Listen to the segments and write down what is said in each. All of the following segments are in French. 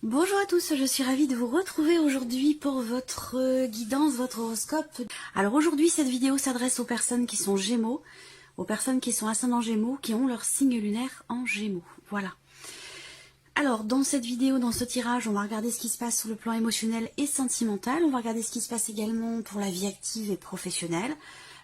Bonjour à tous, je suis ravie de vous retrouver aujourd'hui pour votre guidance, votre horoscope. Alors aujourd'hui, cette vidéo s'adresse aux personnes qui sont Gémeaux, aux personnes qui sont ascendant Gémeaux, qui ont leur signe lunaire en Gémeaux. Voilà. Alors dans cette vidéo, dans ce tirage, on va regarder ce qui se passe sur le plan émotionnel et sentimental. On va regarder ce qui se passe également pour la vie active et professionnelle,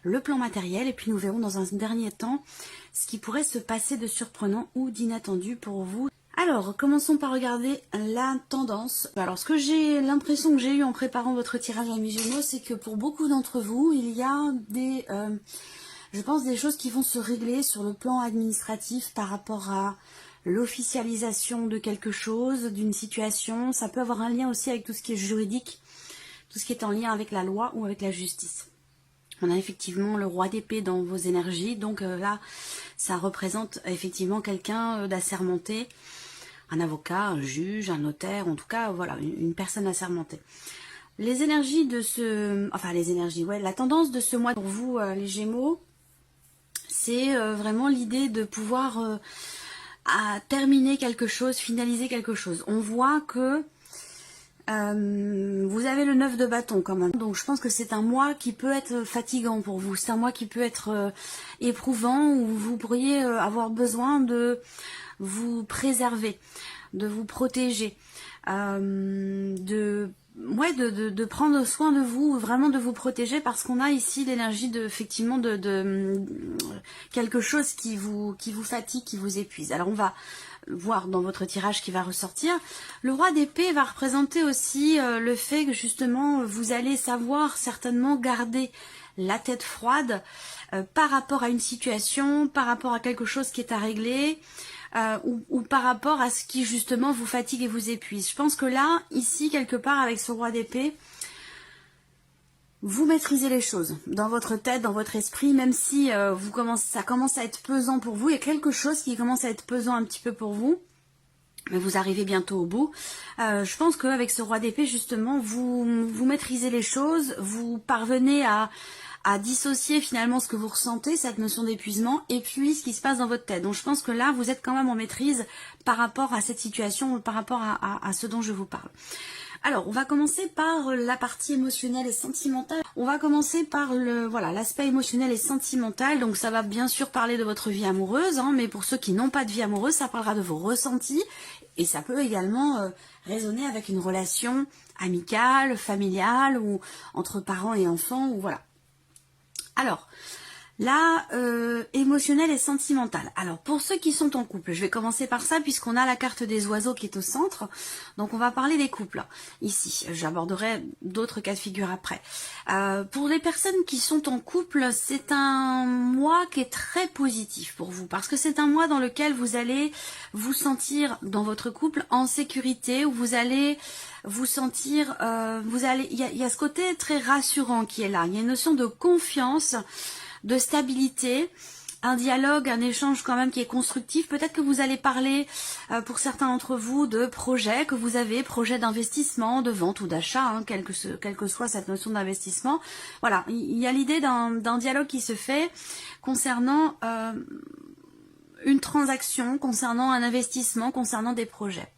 le plan matériel, et puis nous verrons dans un dernier temps ce qui pourrait se passer de surprenant ou d'inattendu pour vous. Alors, commençons par regarder la tendance. Alors, ce que j'ai l'impression que j'ai eu en préparant votre tirage à mes Gémeaux, c'est que pour beaucoup d'entre vous, il y a je pense, des choses qui vont se régler sur le plan administratif par rapport à l'officialisation de quelque chose, d'une situation. Ça peut avoir un lien aussi avec tout ce qui est juridique, tout ce qui est en lien avec la loi ou avec la justice. On a effectivement le roi d'épée dans vos énergies, donc là, ça représente effectivement quelqu'un d'assermenté, un avocat, un juge, un notaire, en tout cas, voilà, une personne assermentée. Les énergies de ce... Enfin, les énergies, ouais, la tendance de ce mois pour vous, les Gémeaux, c'est vraiment l'idée de pouvoir terminer quelque chose, finaliser quelque chose. On voit que vous avez le 9 de bâton quand même. Donc je pense que c'est un mois qui peut être fatigant pour vous. C'est un mois qui peut être éprouvant, où vous pourriez avoir besoin de vous préserver, de vous protéger, de prendre soin de vous, vraiment de vous protéger, parce qu'on a ici l'énergie de effectivement de quelque chose qui vous fatigue, qui vous épuise. Alors on va voir dans votre tirage qui va ressortir. Le roi d'épée va représenter aussi le fait que justement vous allez savoir certainement garder la tête froide par rapport à une situation, par rapport à quelque chose qui est à régler, ou par rapport à ce qui justement vous fatigue et vous épuise. Je pense que là, ici, quelque part, avec ce roi d'épée, vous maîtrisez les choses dans votre tête, dans votre esprit, même si ça commence à être pesant pour vous. Il y a quelque chose qui commence à être pesant un petit peu pour vous, mais vous arrivez bientôt au bout. Je pense qu'avec ce roi d'épée, justement, vous maîtrisez les choses, vous parvenez à dissocier finalement ce que vous ressentez, cette notion d'épuisement, et puis ce qui se passe dans votre tête. Donc je pense que là, vous êtes quand même en maîtrise par rapport à cette situation, par rapport à ce dont je vous parle. Alors, on va commencer par la partie émotionnelle et sentimentale. On va commencer par l'aspect émotionnel et sentimental. Donc ça va bien sûr parler de votre vie amoureuse, hein, mais pour ceux qui n'ont pas de vie amoureuse, ça parlera de vos ressentis, et ça peut également résonner avec une relation amicale, familiale, ou entre parents et enfants, ou voilà. Alors, là, émotionnel et sentimental. Alors, pour ceux qui sont en couple, je vais commencer par ça, puisqu'on a la carte des oiseaux qui est au centre. Donc, on va parler des couples, ici. J'aborderai d'autres cas de figure après. Pour les personnes qui sont en couple, c'est un mois qui est très positif pour vous, parce que c'est un mois dans lequel vous allez vous sentir, dans votre couple, en sécurité, où vous allez vous sentir, il y a ce côté très rassurant qui est là. Il y a une notion de confiance, de stabilité, un dialogue, un échange quand même qui est constructif. Peut-être que vous allez parler, pour certains d'entre vous, de projets que vous avez, projets d'investissement, de vente ou d'achat, hein, quelle que soit cette notion d'investissement. Voilà, il y a l'idée d'un dialogue qui se fait concernant une transaction, concernant un investissement, concernant des projets.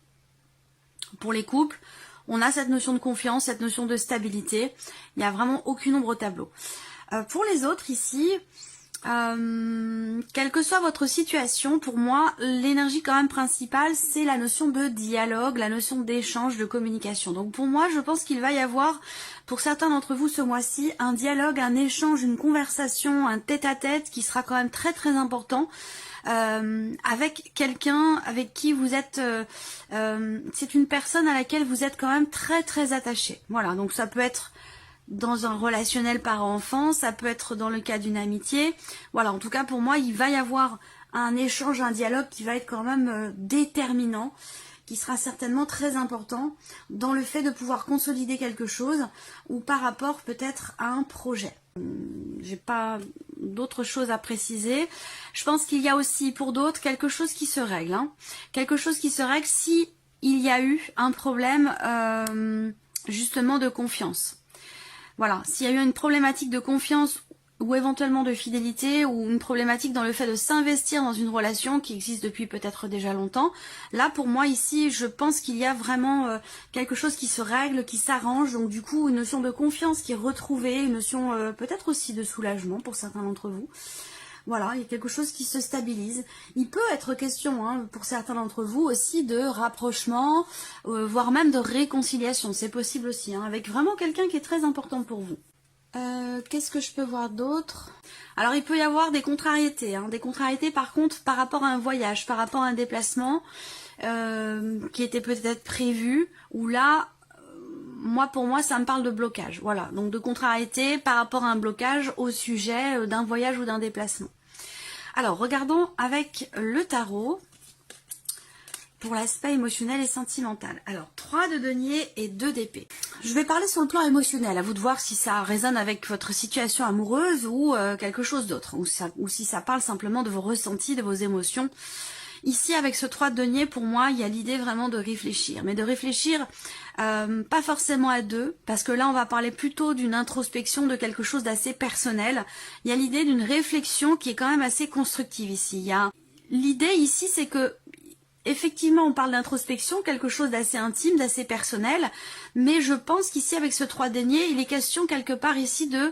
Pour les couples, on a cette notion de confiance, cette notion de stabilité. Il n'y a vraiment aucune ombre au tableau. Pour les autres ici, quelle que soit votre situation, pour moi, l'énergie quand même principale, c'est la notion de dialogue, la notion d'échange, de communication. Donc pour moi, je pense qu'il va y avoir, pour certains d'entre vous ce mois-ci, un dialogue, un échange, une conversation, un tête-à-tête qui sera quand même très très important. Avec quelqu'un avec qui vous êtes, c'est une personne à laquelle vous êtes quand même très très attaché. Voilà, donc ça peut être dans un relationnel parent-enfant, ça peut être dans le cas d'une amitié. Voilà, en tout cas pour moi, il va y avoir un échange, un dialogue qui va être quand même déterminant, qui sera certainement très important dans le fait de pouvoir consolider quelque chose ou par rapport peut-être à un projet. J'ai pas d'autres choses à préciser. Je pense qu'il y a aussi pour d'autres quelque chose qui se règle. Hein. Quelque chose qui se règle si il y a eu un problème justement de confiance. Voilà, s'il y a eu une problématique de confiance ou éventuellement de fidélité, ou une problématique dans le fait de s'investir dans une relation qui existe depuis peut-être déjà longtemps. Là, pour moi, ici, je pense qu'il y a vraiment quelque chose qui se règle, qui s'arrange, donc du coup, une notion de confiance qui est retrouvée, une notion peut-être aussi de soulagement pour certains d'entre vous. Voilà, il y a quelque chose qui se stabilise. Il peut être question, hein, pour certains d'entre vous, aussi de rapprochement, voire même de réconciliation. C'est possible aussi, hein, avec vraiment quelqu'un qui est très important pour vous. Qu'est-ce que je peux voir d'autre? Alors il peut y avoir des contrariétés, hein, des contrariétés par contre par rapport à un voyage, par rapport à un déplacement qui était peut-être prévu, ou là, pour moi ça me parle de blocage, voilà, donc de contrariété par rapport à un blocage au sujet d'un voyage ou d'un déplacement. Alors regardons avec le tarot pour l'aspect émotionnel et sentimental. Alors, 3 de denier et 2 d'épée. Je vais parler sur le plan émotionnel, à vous de voir si ça résonne avec votre situation amoureuse ou quelque chose d'autre, ou si ça parle simplement de vos ressentis, de vos émotions. Ici, avec ce 3 de denier, pour moi, il y a l'idée vraiment de réfléchir, mais de réfléchir pas forcément à deux, parce que là, on va parler plutôt d'une introspection, de quelque chose d'assez personnel. Il y a l'idée d'une réflexion qui est quand même assez constructive ici. L'idée ici, c'est que effectivement, on parle d'introspection, quelque chose d'assez intime, d'assez personnel, mais je pense qu'ici, avec ce 3 denier, il est question quelque part ici de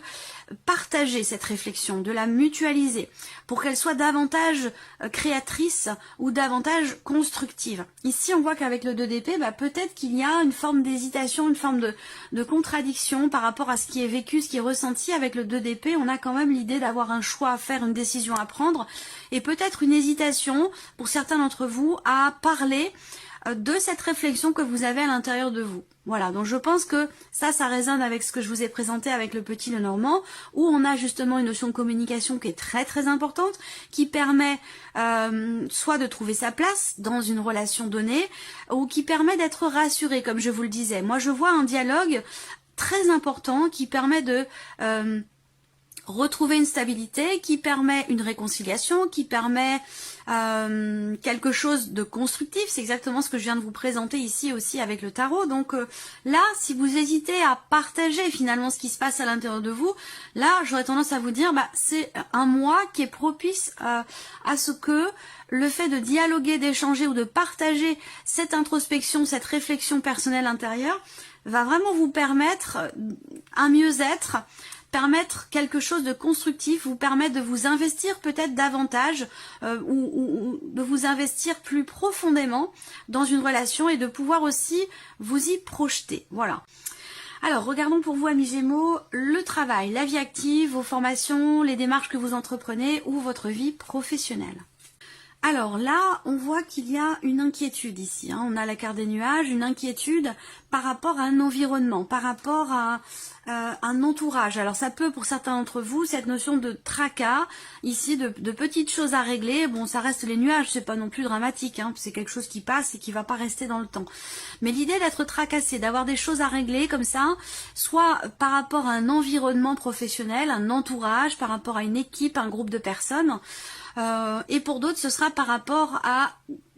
partager cette réflexion, de la mutualiser, pour qu'elle soit davantage créatrice ou davantage constructive. Ici, on voit qu'avec le 2 d'épée, peut-être qu'il y a une forme d'hésitation, une forme de contradiction par rapport à ce qui est vécu, ce qui est ressenti. Avec le 2 d'épée, on a quand même l'idée d'avoir un choix à faire, une décision à prendre, et peut-être une hésitation, pour certains d'entre vous, à parler de cette réflexion que vous avez à l'intérieur de vous. Voilà, donc je pense que ça résonne avec ce que je vous ai présenté avec le petit Lenormand, où on a justement une notion de communication qui est très très importante, qui permet soit de trouver sa place dans une relation donnée, ou qui permet d'être rassuré, comme je vous le disais. Moi je vois un dialogue très important qui permet de retrouver une stabilité, qui permet une réconciliation, qui permet quelque chose de constructif. C'est exactement ce que je viens de vous présenter ici aussi avec le tarot. Donc là, si vous hésitez à partager finalement ce qui se passe à l'intérieur de vous, là, j'aurais tendance à vous dire, c'est un mois qui est propice à ce que le fait de dialoguer, d'échanger ou de partager cette introspection, cette réflexion personnelle intérieure, va vraiment vous permettre un mieux-être, permettre quelque chose de constructif, vous permettre de vous investir peut-être davantage ou de vous investir plus profondément dans une relation et de pouvoir aussi vous y projeter. Voilà. Alors, regardons pour vous, amis Gémeaux, le travail, la vie active, vos formations, les démarches que vous entreprenez ou votre vie professionnelle. Alors là, on voit qu'il y a une inquiétude ici, hein. On a la carte des nuages, une inquiétude par rapport à un environnement, par rapport à un entourage. Alors ça peut, pour certains d'entre vous, cette notion de tracas, ici, de petites choses à régler. Bon, ça reste les nuages, c'est pas non plus dramatique, hein. C'est quelque chose qui passe et qui va pas rester dans le temps. Mais l'idée d'être tracassé, d'avoir des choses à régler comme ça, soit par rapport à un environnement professionnel, un entourage, par rapport à une équipe, un groupe de personnes, et pour d'autres, ce sera par rapport à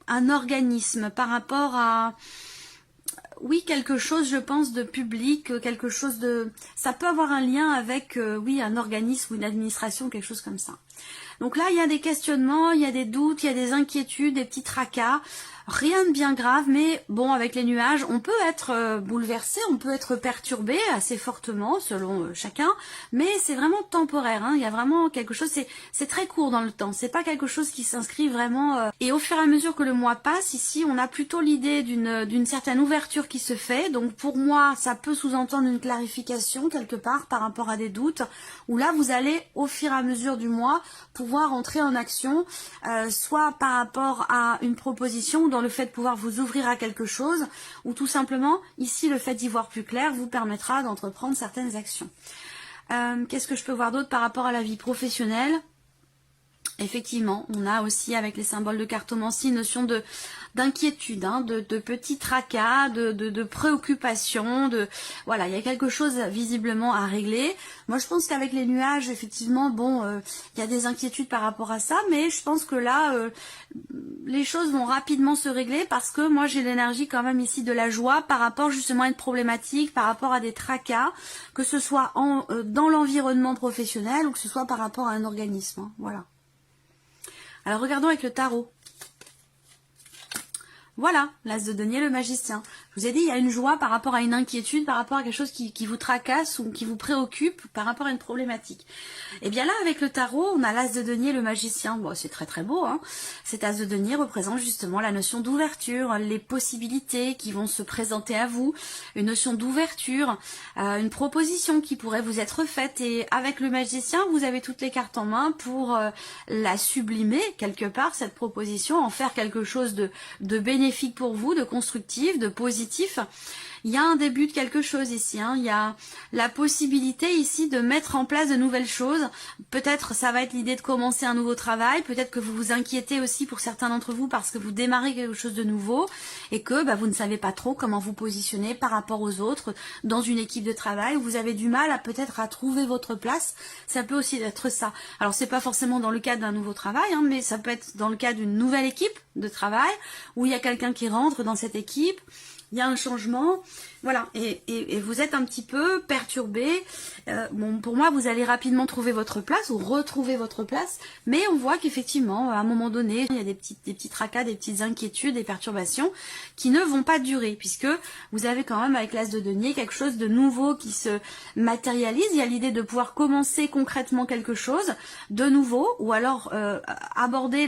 un organisme, par rapport à, oui, quelque chose, je pense, de public, quelque chose de... Ça peut avoir un lien avec, oui, un organisme ou une administration, quelque chose comme ça. Donc là, il y a des questionnements, il y a des doutes, il y a des inquiétudes, des petits tracas. Rien de bien grave, mais bon, avec les nuages, on peut être bouleversé, on peut être perturbé assez fortement selon chacun, mais c'est vraiment temporaire, hein. Il y a vraiment quelque chose, c'est très court dans le temps, c'est pas quelque chose qui s'inscrit vraiment... Et au fur et à mesure que le mois passe, ici, on a plutôt l'idée d'une certaine ouverture qui se fait, donc pour moi, ça peut sous-entendre une clarification quelque part par rapport à des doutes, où là, vous allez, au fur et à mesure du mois, pouvoir entrer en action, soit par rapport à une proposition, ou dans le fait de pouvoir vous ouvrir à quelque chose, ou tout simplement, ici, le fait d'y voir plus clair vous permettra d'entreprendre certaines actions. Qu'est-ce que je peux voir d'autre par rapport à la vie professionnelle ? Effectivement, on a aussi avec les symboles de cartomancie une notion d'inquiétude, hein, de petits tracas, de préoccupations, voilà, il y a quelque chose visiblement à régler. Moi je pense qu'avec les nuages, effectivement, bon, il y a des inquiétudes par rapport à ça, mais je pense que là, les choses vont rapidement se régler parce que moi j'ai l'énergie quand même ici de la joie par rapport justement à une problématique, par rapport à des tracas, que ce soit dans l'environnement professionnel ou que ce soit par rapport à un organisme, hein, voilà. Alors regardons avec le tarot. Voilà, l'as de denier, le magicien. Je vous ai dit, il y a une joie par rapport à une inquiétude, par rapport à quelque chose qui vous tracasse ou qui vous préoccupe, par rapport à une problématique. Et bien là, avec le tarot, on a l'as de denier, le magicien. Bon, c'est très très beau, hein. Cet as de denier représente justement la notion d'ouverture, les possibilités qui vont se présenter à vous, une notion d'ouverture, une proposition qui pourrait vous être faite. Et avec le magicien, vous avez toutes les cartes en main pour la sublimer quelque part, cette proposition, en faire quelque chose de bénéfique pour vous, de constructif, de positif. Il y a un début de quelque chose ici, hein. Il y a la possibilité ici de mettre en place de nouvelles choses. Peut-être ça va être l'idée de commencer un nouveau travail, peut-être que vous vous inquiétez aussi pour certains d'entre vous parce que vous démarrez quelque chose de nouveau et que vous ne savez pas trop comment vous positionner par rapport aux autres dans une équipe de travail, où vous avez du mal à peut-être à trouver votre place. Ça peut aussi être ça. Alors c'est pas forcément dans le cadre d'un nouveau travail, hein, mais ça peut être dans le cadre d'une nouvelle équipe de travail où il y a quelqu'un qui rentre dans cette équipe. Il y a un changement, voilà, et vous êtes un petit peu perturbé. Bon, pour moi, vous allez rapidement trouver votre place ou retrouver votre place, mais on voit qu'effectivement, à un moment donné, il y a des petits tracas, des petites inquiétudes, des perturbations qui ne vont pas durer, puisque vous avez quand même, avec l'as de denier, quelque chose de nouveau qui se matérialise. Il y a l'idée de pouvoir commencer concrètement quelque chose de nouveau, ou alors aborder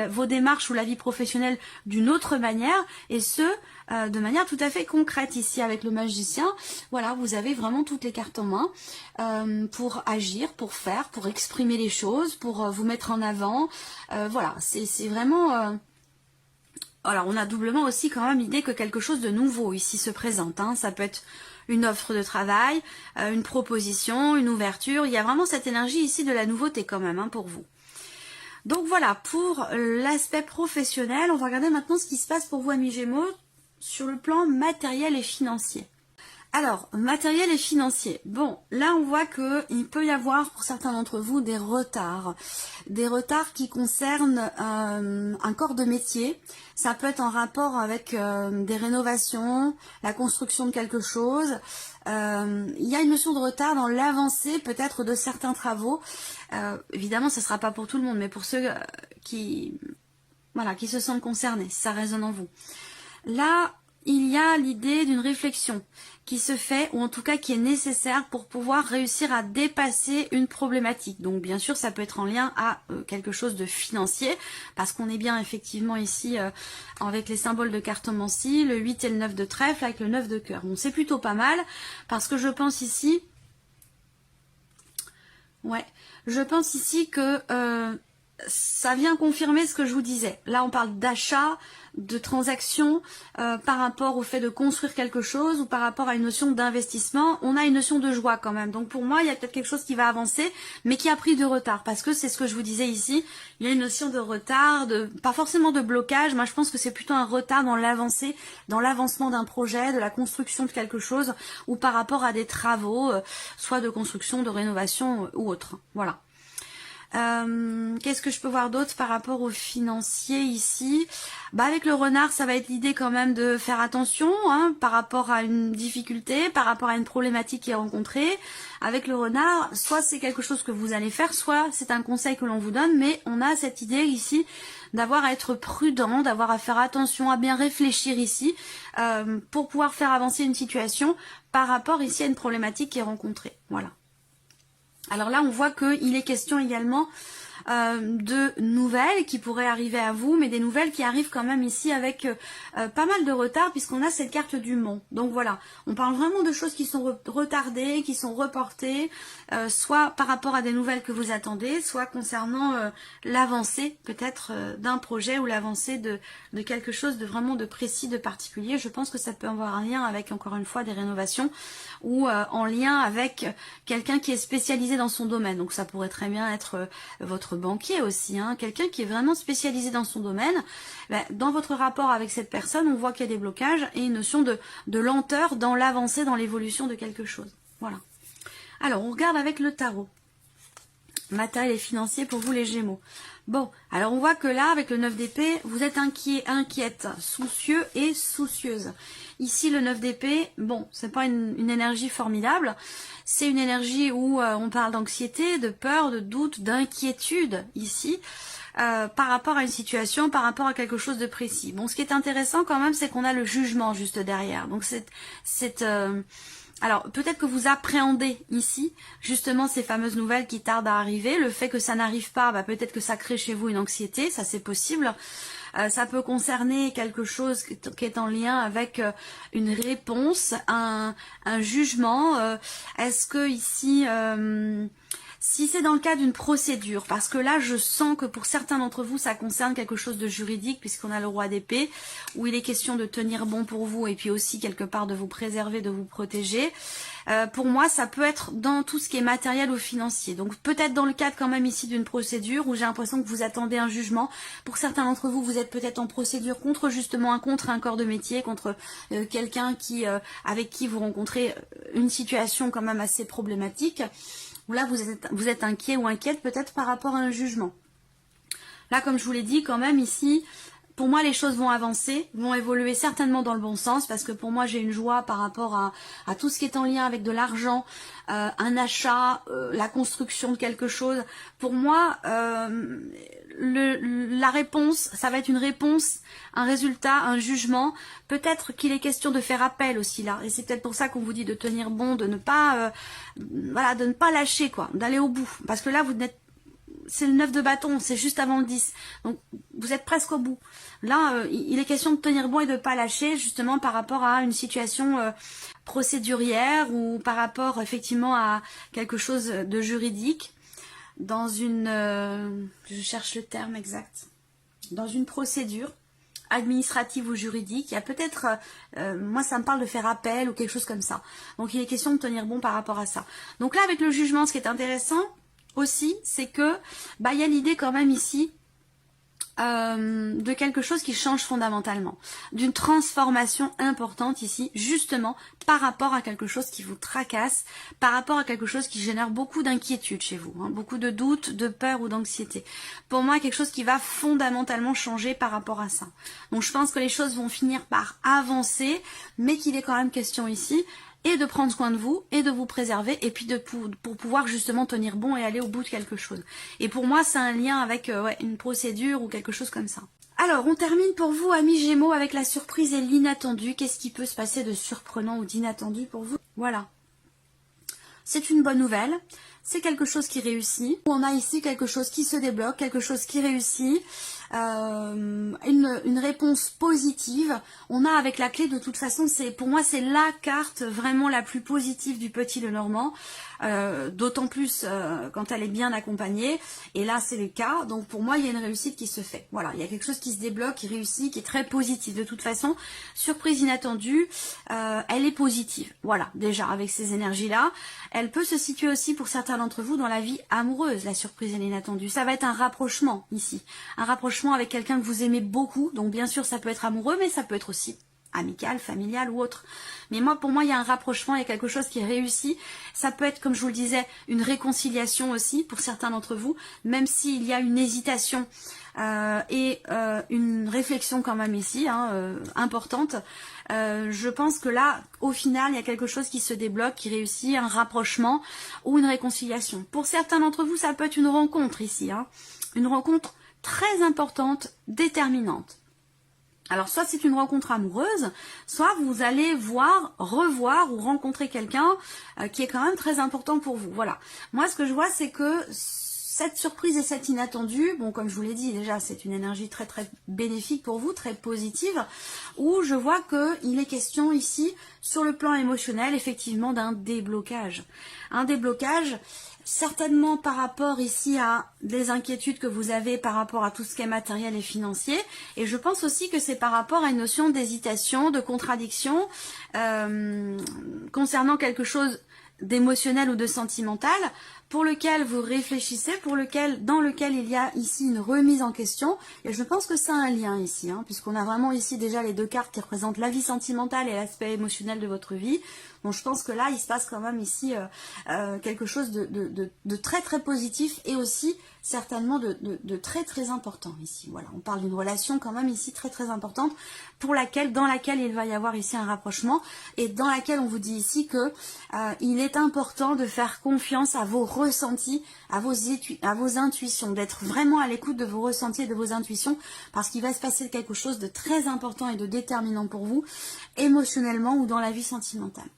vos démarches ou la vie professionnelle d'une autre manière, et ce, de manière tout à fait concrète ici avec le magicien. Voilà, vous avez vraiment toutes les cartes en main pour agir, pour faire, pour exprimer les choses, pour vous mettre en avant. Voilà, c'est vraiment... Alors on a doublement aussi quand même l'idée que quelque chose de nouveau ici se présente, hein. Ça peut être une offre de travail, une proposition, une ouverture. Il y a vraiment cette énergie ici de la nouveauté quand même, hein, pour vous. Donc voilà, pour l'aspect professionnel, on va regarder maintenant ce qui se passe pour vous, amis Gémeaux, sur le plan matériel et financier. Alors, matériel et financier. Bon, là on voit qu'il peut y avoir pour certains d'entre vous des retards qui concernent un corps de métier. Ça peut être en rapport avec des rénovations, la construction de quelque chose. Il y a une notion de retard dans l'avancée peut-être de certains travaux. Évidemment, ce ne sera pas pour tout le monde, mais pour ceux qui se sentent concernés, si ça résonne en vous. Là, il y a l'idée d'une réflexion qui se fait, ou en tout cas qui est nécessaire pour pouvoir réussir à dépasser une problématique. Donc bien sûr, ça peut être en lien à quelque chose de financier, parce qu'on est bien effectivement ici avec les symboles de cartomancie, le 8 et le 9 de trèfle avec le 9 de cœur. Bon, c'est plutôt pas mal, parce que je pense ici que ça vient confirmer ce que je vous disais. Là, on parle d'achat, de transaction par rapport au fait de construire quelque chose ou par rapport à une notion d'investissement. On a une notion de joie quand même. Donc pour moi, il y a peut-être quelque chose qui va avancer, mais qui a pris de retard. Parce que c'est ce que je vous disais ici, il y a une notion de retard, pas forcément de blocage. Moi, je pense que c'est plutôt un retard dans l'avancée, dans l'avancement d'un projet, de la construction de quelque chose, ou par rapport à des travaux, soit de construction, de rénovation ou autre. Voilà. Qu'est-ce que je peux voir d'autre par rapport aux financiers ici? Avec le renard, ça va être l'idée quand même de faire attention, hein, par rapport à une difficulté, par rapport à une problématique qui est rencontrée. Avec le renard, soit c'est quelque chose que vous allez faire, soit c'est un conseil que l'on vous donne, mais on a cette idée ici d'avoir à être prudent, d'avoir à faire attention, à bien réfléchir ici, pour pouvoir faire avancer une situation par rapport ici à une problématique qui est rencontrée. Voilà. Alors là, on voit qu'il est question également de nouvelles qui pourraient arriver à vous, mais des nouvelles qui arrivent quand même ici avec pas mal de retard, puisqu'on a cette carte du Mont. Donc voilà, on parle vraiment de choses qui sont retardées, qui sont reportées, soit par rapport à des nouvelles que vous attendez, soit concernant l'avancée peut-être d'un projet ou l'avancée de quelque chose de vraiment de précis, de particulier. Je pense que ça peut avoir un lien avec, encore une fois, des rénovations ou en lien avec quelqu'un qui est spécialisé dans son domaine. Donc ça pourrait très bien être votre votre banquier aussi, hein, quelqu'un qui est vraiment spécialisé dans son domaine. Ben, dans votre rapport avec cette personne, on voit qu'il y a des blocages et une notion de lenteur dans l'avancée, dans l'évolution de quelque chose. Voilà. Alors, on regarde avec le tarot. Matériel et financier pour vous les Gémeaux. Bon, alors on voit que là, avec le 9 d'épée, vous êtes inquiet, inquiète, soucieux et soucieuse. Ici, le 9 d'épée, bon, c'est pas une énergie formidable. C'est une énergie où on parle d'anxiété, de peur, de doute, d'inquiétude, ici, par rapport à une situation, par rapport à quelque chose de précis. Bon, ce qui est intéressant quand même, c'est qu'on a le jugement juste derrière. Donc, alors, peut-être que vous appréhendez ici, justement, ces fameuses nouvelles qui tardent à arriver. Le fait que ça n'arrive pas, bah, peut-être que ça crée chez vous une anxiété, ça c'est possible. Ça peut concerner quelque chose qui est en lien avec une réponse, un jugement. Est-ce que ici... si c'est dans le cas d'une procédure, parce que là je sens que pour certains d'entre vous ça concerne quelque chose de juridique puisqu'on a le roi d'épée où il est question de tenir bon pour vous et puis aussi quelque part de vous préserver, de vous protéger. Pour moi ça peut être dans tout ce qui est matériel ou financier, donc peut-être dans le cadre quand même ici d'une procédure où j'ai l'impression que vous attendez un jugement. Pour certains d'entre vous, vous êtes peut-être en procédure contre justement un corps de métier, contre quelqu'un avec qui vous rencontrez une situation quand même assez problématique. Là, vous êtes inquiet ou inquiète peut-être par rapport à un jugement. Là, comme je vous l'ai dit, quand même ici, pour moi, les choses vont avancer, vont évoluer certainement dans le bon sens, parce que pour moi, j'ai une joie par rapport à tout ce qui est en lien avec de l'argent, un achat, la construction de quelque chose. Pour moi, la réponse, ça va être une réponse, un résultat, un jugement. Peut-être qu'il est question de faire appel aussi là, et c'est peut-être pour ça qu'on vous dit de tenir bon, de ne pas, voilà, de ne pas lâcher quoi, d'aller au bout, parce que là vous n'êtes, c'est le 9 de bâton, c'est juste avant le 10, donc vous êtes presque au bout. Là, il est question de tenir bon et de ne pas lâcher, justement par rapport à une situation procédurière ou par rapport effectivement à quelque chose de juridique. Dans une, je cherche le terme exact, dans une procédure administrative ou juridique, il y a peut-être, moi ça me parle de faire appel ou quelque chose comme ça. Donc il est question de tenir bon par rapport à ça. Donc là avec le jugement, ce qui est intéressant aussi, c'est que bah, il y a l'idée quand même ici de quelque chose qui change fondamentalement, d'une transformation importante ici, justement par rapport à quelque chose qui vous tracasse, par rapport à quelque chose qui génère beaucoup d'inquiétude chez vous, hein, beaucoup de doutes, de peur ou d'anxiété. Pour moi, quelque chose qui va fondamentalement changer par rapport à ça. Donc je pense que les choses vont finir par avancer, mais qu'il est quand même question ici et de prendre soin de vous, et de vous préserver, et puis pour pouvoir justement tenir bon et aller au bout de quelque chose. Et pour moi, c'est un lien avec une procédure ou quelque chose comme ça. Alors, on termine pour vous, amis Gémeaux, avec la surprise et l'inattendu. Qu'est-ce qui peut se passer de surprenant ou d'inattendu pour vous? Voilà. C'est une bonne nouvelle, c'est quelque chose qui réussit. On a ici quelque chose qui se débloque, quelque chose qui réussit, une réponse positive. On a avec la clé, de toute façon, pour moi c'est la carte vraiment la plus positive du Petit Lenormand, d'autant plus quand elle est bien accompagnée, et là c'est le cas. Donc pour moi il y a une réussite qui se fait. Voilà, il y a quelque chose qui se débloque, qui réussit, qui est très positif. De toute façon, surprise inattendue, elle est positive. Voilà, déjà avec ces énergies là. Elle peut se situer aussi pour certains d'entre vous dans la vie amoureuse, la surprise et l'inattendue. Ça va être un rapprochement ici. Un rapprochement avec quelqu'un que vous aimez beaucoup. Donc bien sûr, ça peut être amoureux, mais ça peut être aussi amical, familial ou autre. Mais pour moi, il y a un rapprochement, il y a quelque chose qui est réussi. Ça peut être, comme je vous le disais, une réconciliation aussi pour certains d'entre vous, même s'il y a une hésitation et une réflexion quand même ici, importante. Je pense que là, au final, il y a quelque chose qui se débloque, qui réussit, un rapprochement ou une réconciliation. Pour certains d'entre vous, ça peut être une rencontre ici, une rencontre très importante, déterminante. Alors, soit c'est une rencontre amoureuse, soit vous allez revoir ou rencontrer quelqu'un qui est quand même très important pour vous. Voilà. Moi, ce que je vois, c'est que cette surprise et cet inattendu, bon, comme je vous l'ai dit déjà, c'est une énergie très très bénéfique pour vous, très positive, où je vois qu'il est question ici, sur le plan émotionnel, effectivement, d'un déblocage. Un déblocage, certainement par rapport ici à des inquiétudes que vous avez par rapport à tout ce qui est matériel et financier, et je pense aussi que c'est par rapport à une notion d'hésitation, de contradiction, concernant quelque chose d'émotionnel ou de sentimental, pour lequel vous réfléchissez, dans lequel il y a ici une remise en question. Et je pense que c'est un lien ici, hein, puisqu'on a vraiment ici déjà les deux cartes qui représentent la vie sentimentale et l'aspect émotionnel de votre vie. Donc je pense que là, il se passe quand même ici quelque chose de très très positif et aussi certainement de très très important ici. Voilà, on parle d'une relation quand même ici très très importante dans laquelle il va y avoir ici un rapprochement et dans laquelle on vous dit ici que il est important de faire confiance à vos ressentis, à vos intuitions, d'être vraiment à l'écoute de vos ressentis et de vos intuitions parce qu'il va se passer quelque chose de très important et de déterminant pour vous émotionnellement ou dans la vie sentimentale.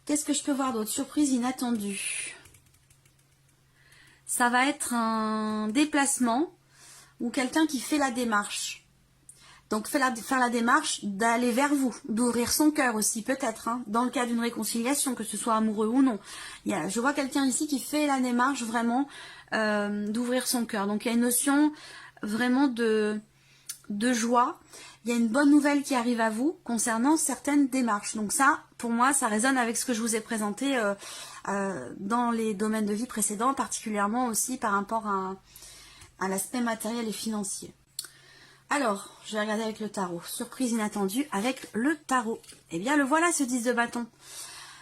Qu'est-ce que je peux voir d'autre? Surprise inattendue. Ça va être un déplacement ou quelqu'un qui fait la démarche. Donc faire la démarche d'aller vers vous, d'ouvrir son cœur aussi peut-être, hein, dans le cas d'une réconciliation, que ce soit amoureux ou non. Je vois quelqu'un ici qui fait la démarche vraiment d'ouvrir son cœur. Donc il y a une notion vraiment de joie. Il y a une bonne nouvelle qui arrive à vous concernant certaines démarches. Donc ça, pour moi, ça résonne avec ce que je vous ai présenté dans les domaines de vie précédents, particulièrement aussi par rapport à l'aspect matériel et financier. Alors, je vais regarder avec le tarot. Surprise inattendue avec le tarot. Eh bien, le voilà, ce 10 de bâton.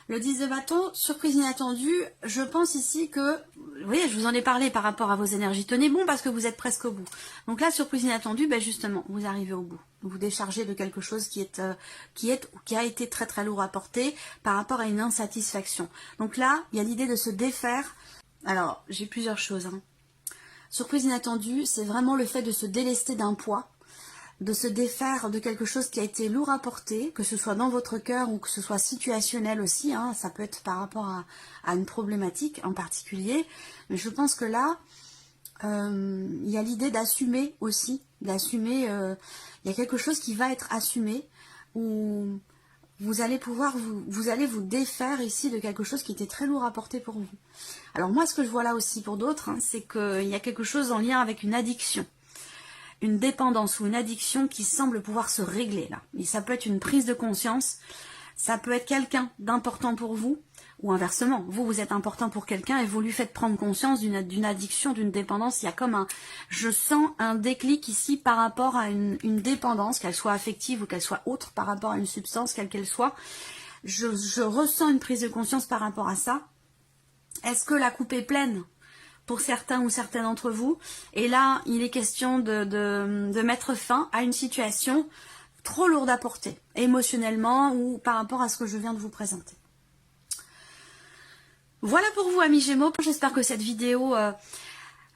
Le 10 de bâton, surprise inattendue, je pense ici que, vous voyez, je vous en ai parlé par rapport à vos énergies. Tenez bon parce que vous êtes presque au bout. Donc là, surprise inattendue, ben justement, vous arrivez au bout. Vous déchargez de quelque chose qui a été très très lourd à porter par rapport à une insatisfaction. Donc là, il y a l'idée de se défaire. Alors, j'ai plusieurs choses, hein. Surprise inattendue, c'est vraiment le fait de se délester d'un poids, de se défaire de quelque chose qui a été lourd à porter, que ce soit dans votre cœur ou que ce soit situationnel aussi, hein, ça peut être par rapport à une problématique en particulier, mais je pense que là, il y a l'idée d'assumer aussi, il y a quelque chose qui va être assumé, où vous allez vous défaire ici de quelque chose qui était très lourd à porter pour vous. Alors moi, ce que je vois là aussi pour d'autres, hein, c'est qu'il y a quelque chose en lien avec une addiction. Une dépendance ou une addiction qui semble pouvoir se régler là. Et ça peut être une prise de conscience, ça peut être quelqu'un d'important pour vous, ou inversement, vous êtes important pour quelqu'un et vous lui faites prendre conscience d'une addiction, d'une dépendance. Il y a comme je sens un déclic ici par rapport à une dépendance, qu'elle soit affective ou qu'elle soit autre, par rapport à une substance, quelle qu'elle soit. Je ressens une prise de conscience par rapport à ça. Est-ce que la coupe est pleine pour certains ou certaines d'entre vous? Et là, il est question de mettre fin à une situation trop lourde à porter, émotionnellement ou par rapport à ce que je viens de vous présenter. Voilà pour vous, amis Gémeaux. J'espère que cette vidéo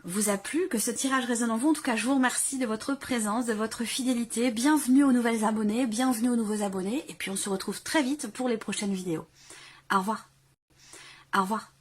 vous a plu, que ce tirage résonne en vous. En tout cas, je vous remercie de votre présence, de votre fidélité. Bienvenue aux nouvelles abonnés, bienvenue aux nouveaux abonnés. Et puis, on se retrouve très vite pour les prochaines vidéos. Au revoir. Au revoir.